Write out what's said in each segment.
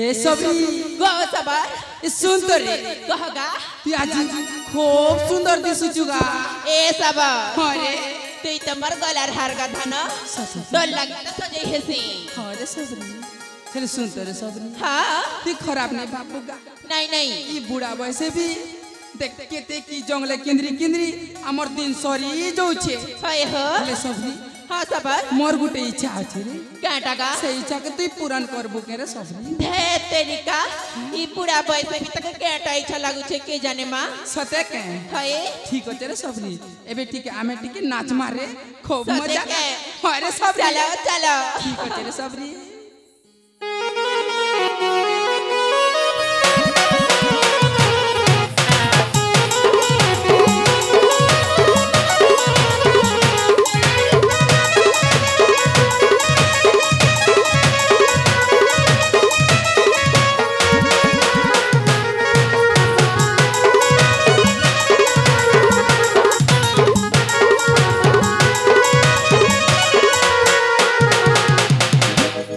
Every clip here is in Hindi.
ए सबरी गो सबर ए सुन तो रे कहगा तू आज खूब सुंदर दिसुचुगा ए सबर अरे तुई त मर गलार हार गा धन डर लगे त सजै हेसी अरे सबरी चल सुन तो रे सबरी हां तू खराब नहीं बाबूगा नहीं नहीं ई बुढ़ा वैसे भी देख के ते की जंगले केंद्री केंद्री हमर दिन सरी जाउछे हाय हो ले सबरी हां सबर मोर गुटे इच्छा अछि रे काटागा से इच्छा के तू पूर्ण करबो के रे सबरी धे तेरिका ई पूरा बयस में तक केटा इच्छा लागु छे के जाने मां सते के हाय ठीक होते रे सबरी एबे ठीक आमे ठीक नाच मारे खूब सते मजा के अरे सब चलो चलो ठीक होते रे सबरी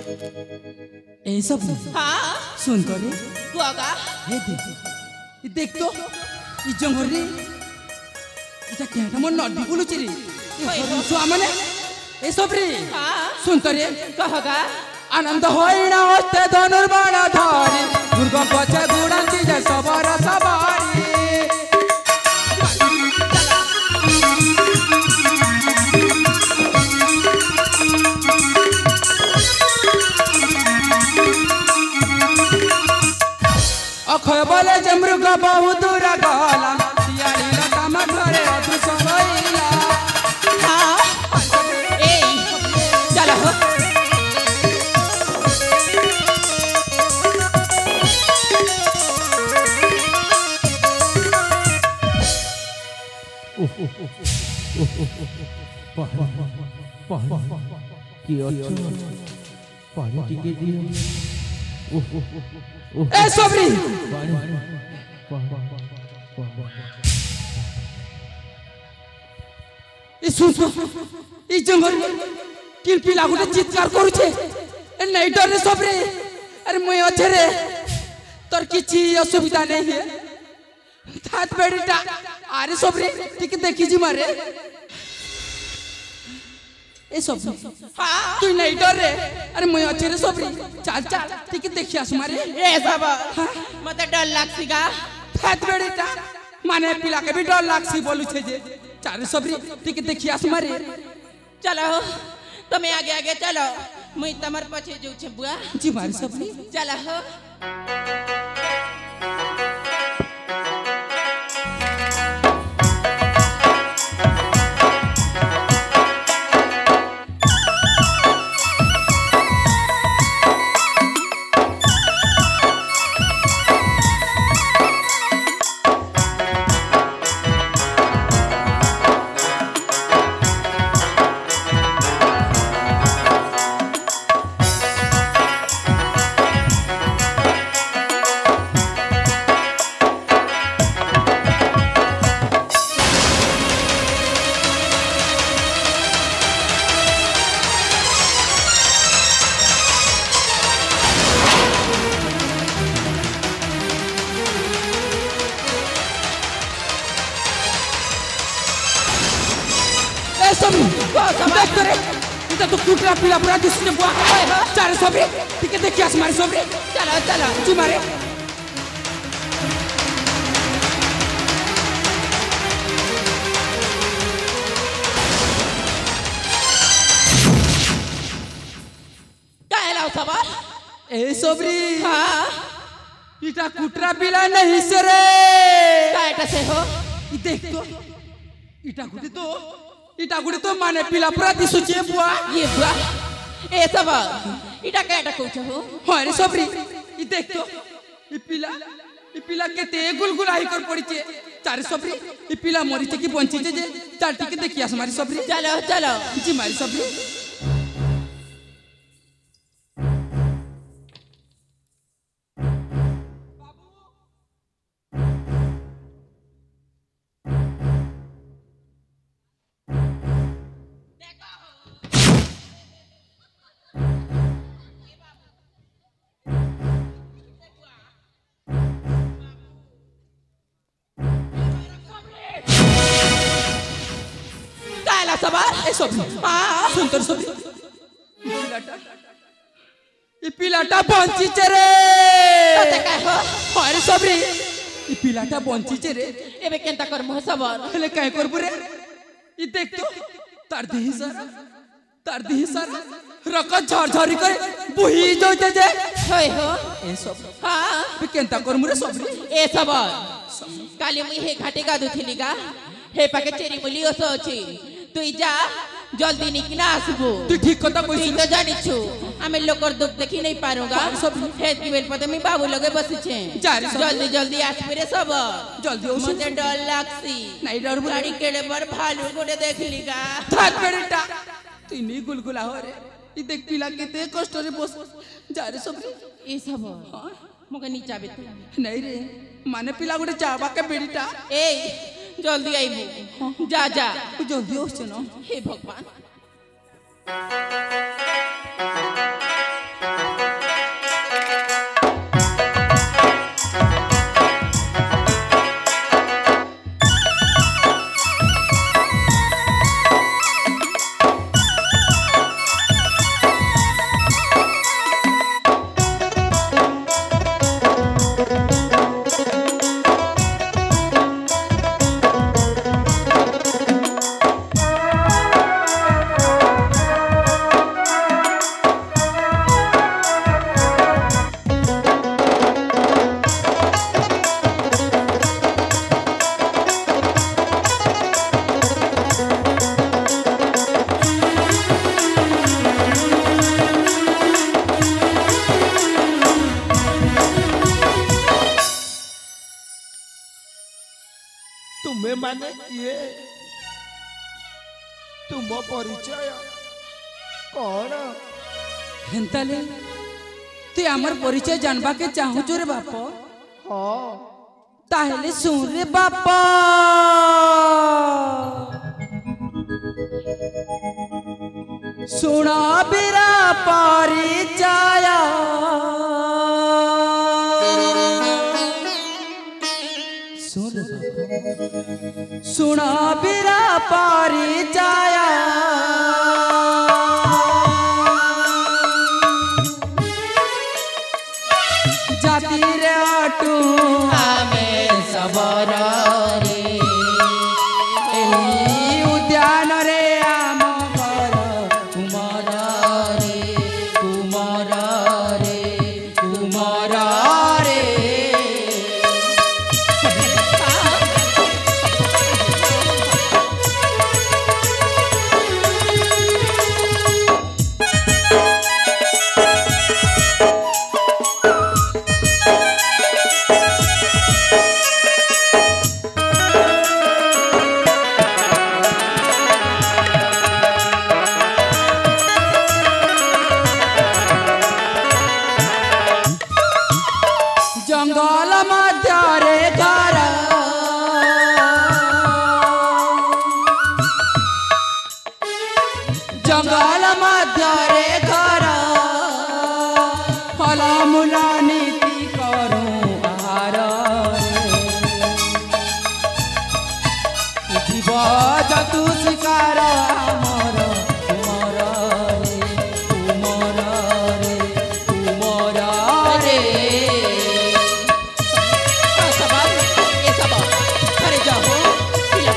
ए सब हां सुन तो रे गोगा हे देख तो ई जंगल रे इटा केटा मन नडी बुलुची रे ए सो आमने ए सब रे हां सुन तो रे कहगा आनंद होइना होते धनुर्बाण धारी दुर्गा पछे गुणांची जय सबर सवारी अखय बोले जमृग बहु दूर गला सियाली लता मघरे अदृश्य होइला हां ए चलो हो কি অছো পানি টিকে দিও ए सबरी ई सुन ई जंगल किल पिला गुटे चित्कार करूछे ए नहीं डर रे सबरी अरे मुई अच्छे रे तोर किछि असुविधा नहीं है थात बेडीटा अरे सबरी ठीक देखि जी मारे ए सब हां तू नहीं डर रे अरे मुई अच्छे रे सबरी चल चल ठीक देखि आस मारे ए सबर मते डर लागसीगा थात बेडीटा माने पिला के भी डर लागसी बोलू छे जे चार सबरी ठीक देखि आस मारे चलो तुम्हें आगे आगे चलो मुई तमर पछे जो छे बुआ जी मारे सबरी चलो हो देख तो रे इता तो कुटरा पिला पूरा दिसने बुआ चार सबरी ठीक देखि आस मारे सबरी चलो चलो जी मारे काहे लाओ सबर ए सबरी हां इटा कुटरा पिला नहीं से रे काहेटा से हो ई देख तो इटा गुडी तो माने पिला पूरा दिसुचे बुआ ये बुआ ए सबर इटा काहेटा कहछ हो अरे सबरी ई देख तो ई पिला केते गुलगुलाई कर पड़ीचे चार सबरी ई पिला मरीचे की बंचीचे जे चार टिके देखि आस मारी सबरी चलो चलो जी मारी सबरी সবার এই সবরি সুন্দর সবরি এই পিলাটা বঞ্চিছে রে তোতে কাহ আরে সবরি এই পিলাটা বঞ্চিছে রে এবে কেনতা করমু সবার হেলে কাই করবু রে ই দেখ তো তার দেহি সারা রকত ঝরঝরি করে বুহি যাইতে যে হই হো এই সব হ্যাঁ কেনতা করমু রে সবরি এ সবার কালি মুই হে ঘাটে গাধুଥିଲି গা হে পাকে চেরি মুলি ওস ଅଛି তুই যা জলদি নিকিনা আসবো তুই ঠিক কথা তুই কইছিস তো জানিছু আমি লোকর দুঃখ দেখি নাই পারুগা হে দিবেল পদে আমি বাবু লগে বসিছে যা রে সব। জলদি জলদি আসবি রে সব জলদি ওসে মতে ডর লাগছি নাই ডর বলে গাড়ি কেড়ে বার ভালু করে দেখলি গা থাক বেটা তুই নি গুলগুলা हो रे ই দেখ পিলা কেতে কষ্ট রে বস যা রে সবরি এ সব মকে নিচাবে তুই নাই রে মানে পিলা গুটে যাবা কে বেড়িটা এই জলদি আইবু যা যা তুই জলদি ওসে না হে ভগবান तुम्हें माने किए तुम परिचय कौन হেনতালে তুই আমার পরিচয় জানবা কে চাহুছ রে বাপ हाँ তাহলে শুন রে বাপ শুনা বিরা পরিচয় শুন রে বাপ শুনা বিরা পরিচয় জাতির আটু আমি সবার রে এই উদ্যানরে আম ঘর কুমার রে কুমার রে কুমার রে জঙ্গল মধ্যরে ঘর জঙ্গল মধ্যরে ঘর ফল মূল নীতি করু আহার জীব জন্তু শিকার আমার কুমর রে কুমর রে কুমর রে সবার এ সবার ঘরে যাও পিলা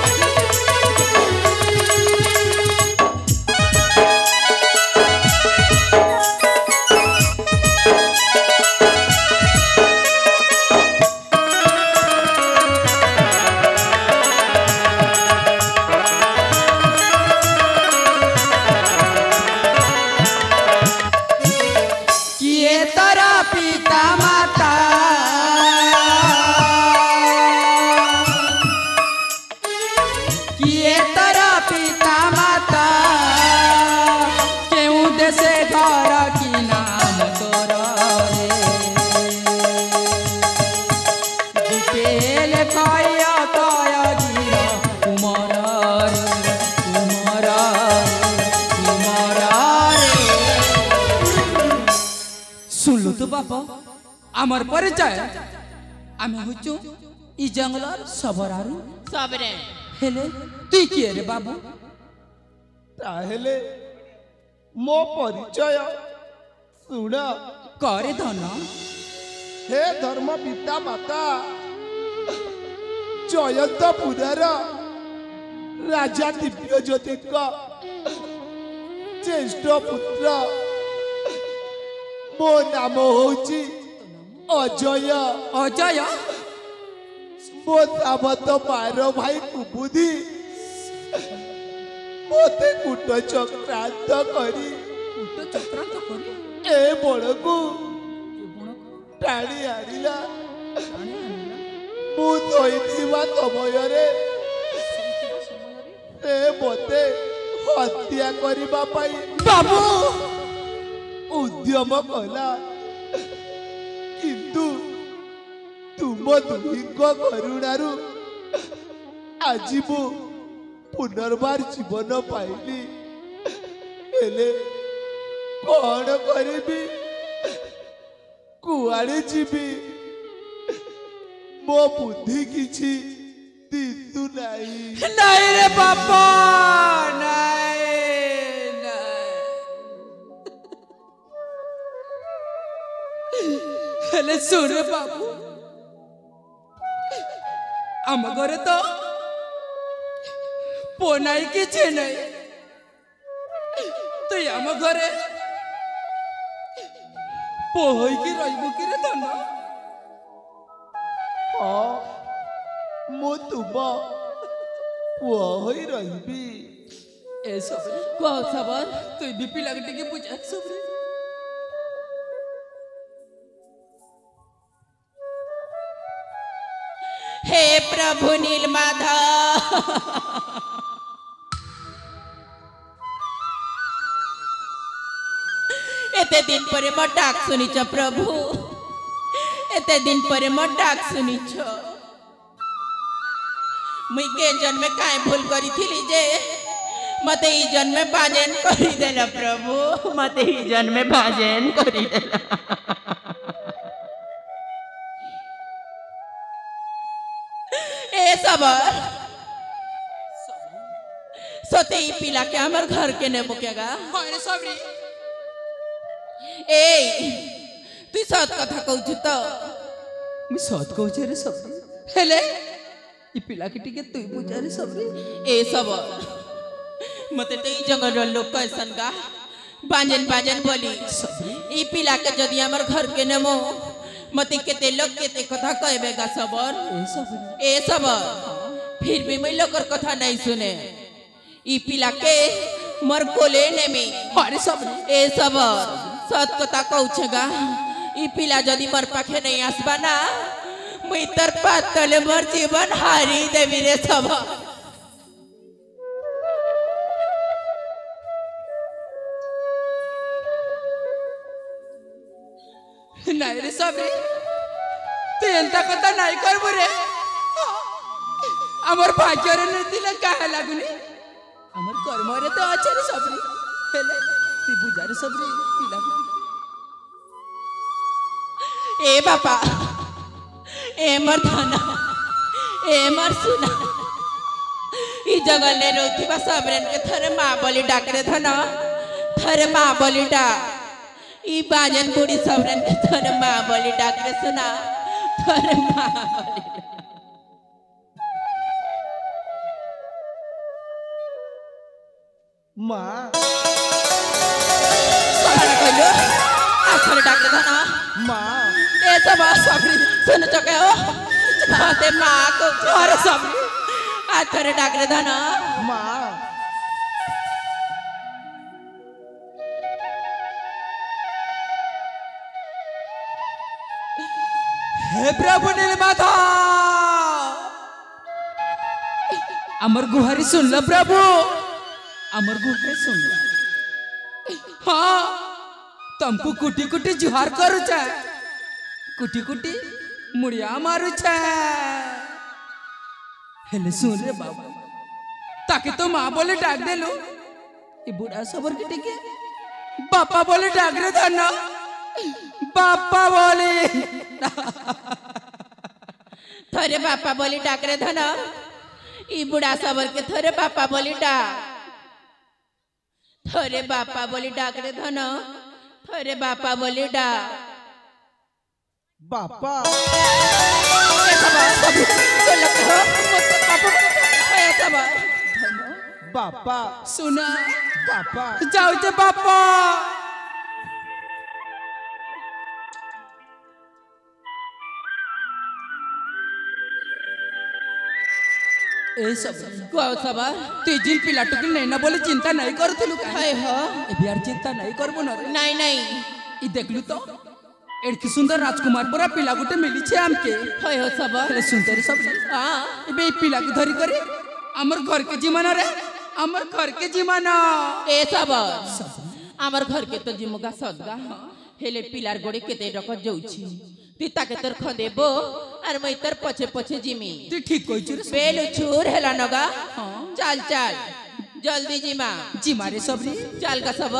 किए तोरा पिता माता किए तोरा पिता माता केहू देशे घर की नाम तोर रे जितेल कय कय गिर कुमार रे कुमार रे कुमार रे শুনলু তো বাপ আমার পরিচয় আমি হচ্ছু ই জঙ্গলর সবরারু সবরে হেলে তুই কি রে বাবু ताहेले मो परिचय सुन। करे धन हे धर्म पिता माता जयंतपुर राजा दिव्य ज्योति ज्येष्ठ पुत्र मो नाम होची अजय। अजय मो सामत मार भाई कुबुदी मते कूट चक्रांत करी चक्रांत करे ए बड़कू टाणी आनिला। मु थईथिबा समयरे ए मते हत्या करिबा पाई बाबू उद्यम कला, किंतु तुम दुहींक करुणारू आज मु पुनर्बार जीवन पाइली। हेले कौन करिबी कुआड़े जीवी मो बुद्धि किछि दिसु नाही। नहीं रे बाबा नहीं नहीं हेले सुन रे बाबू आम घरे तो पोनाई किछि नहीं तो आम घरे पोहई की रहिबो कि रे धन। हाँ मु तुम पुआ होई रहिबी। ए सबरे कहो सबर तू बीपी लगटे के पूजा सबरे हे प्रभु नीलमाधव एते दिन पर मो डाक सुनिछ प्रभु, एते दिन पर मो डाक सुनिछ। मुई के जन्म काय भूल करी थिली जे मते ई जन्म बाजेन करी देला प्रभु, मते ई जन्म बाजेन करी देला। ए सबर सोते ई पिला के हमर घर के ने मुकेगा। होय सबरे ए तू सत कथा कहू तो मी सत कहूचे रे सबरे हेले ई पिला के टिके तू पूजा रे सबरे। ए सबर मते ते ई जंगल रो लोग कैसन गा बांजन बांजन बोली ई पिला के जदी हमर घर के नेमो मते केते लोग केते कथा कहबेगा सबर। ए सबरे ए सबर फिर भी मैं लोकर कथा नहीं सुने ई पिला के मर कोले नेमी। अरे सबरे ए सबर सत कथा कहूछेगा ई पिला जदी मर पाखे नहीं आसबा ना मुई तर पातले मर जीवन हारी देवी रे सबर। नहीं रे सबरे तू एंता कथा नहीं करबो रे हमर भाग्य रे नदिला काहे लागुनी हमर कर्म रे तो अच्छे रे सबरे हेले तू पूजा रे सबरे पिला के ए बापा ए मर धना ए मर सुना ई जगल ने रोती बा सबरेन के थरे मां बोली डाकरे धना थरे मां बोली डाक ई बाजन बूढ़ी सबरेन के थरे मां बोली डाकरे सुना थरे मां बोली माँ सहारा कहलो आखरे डाकरे धना माँ ए सब सबरी सुन चके हो खाते मां को और सब आखरे डाकरे धना माँ हे प्रभु नीलमाधव अमर गुहारी सुन ल प्रभु अमर गुहारी सुन ल। हाँ तुमको कुटी कुटी जुहार करू छे कुटी कुटी मुड़िया मारू छे हेले सुन रे बाबा ताकि तो माँ बोले डाक दे लो ये बुढ़ा सबर के टिके बापा बोले डाक रे धना बापा बोले थरे बापा बोली डाकरे धना ई बुढ़ा सबर के थरे बापा बोली डाक थोरे बापा बोली डाक रे धन थोरे बापा बोली डाक बापा ए सबा सबी चल हो मत पापा ए सबा बापा सुना बापा जाओ जे बापा ए सब को सबा तू जिन पिला टुकिल नहीं ना बोले चिंता नहीं करथिलु का हाय हो ए बियार चिंता नहीं करबो न रे नहीं नहीं ई देखलु तो एडकी सुंदर राजकुमार पूरा पिला गुटे मिली छे हमके हाय हो सबा अरे सुंदर सब हां एबे ई पिला के धरी करे हमर घर के जीवन रे हमर घर के जीवन ए सबा আমার ঘর কে তো জিমুগা সদগা হেলে পিলার গড়ে কেতে রক যাউছি তুই তাকে তোর খদেব আর মই তোর পছে পছে জিমি तू ठीक कहि छु रे বেলু ছুর হেলা নগা চাল চাল জলদি জিমা जी मारे सबरी চাল গা সব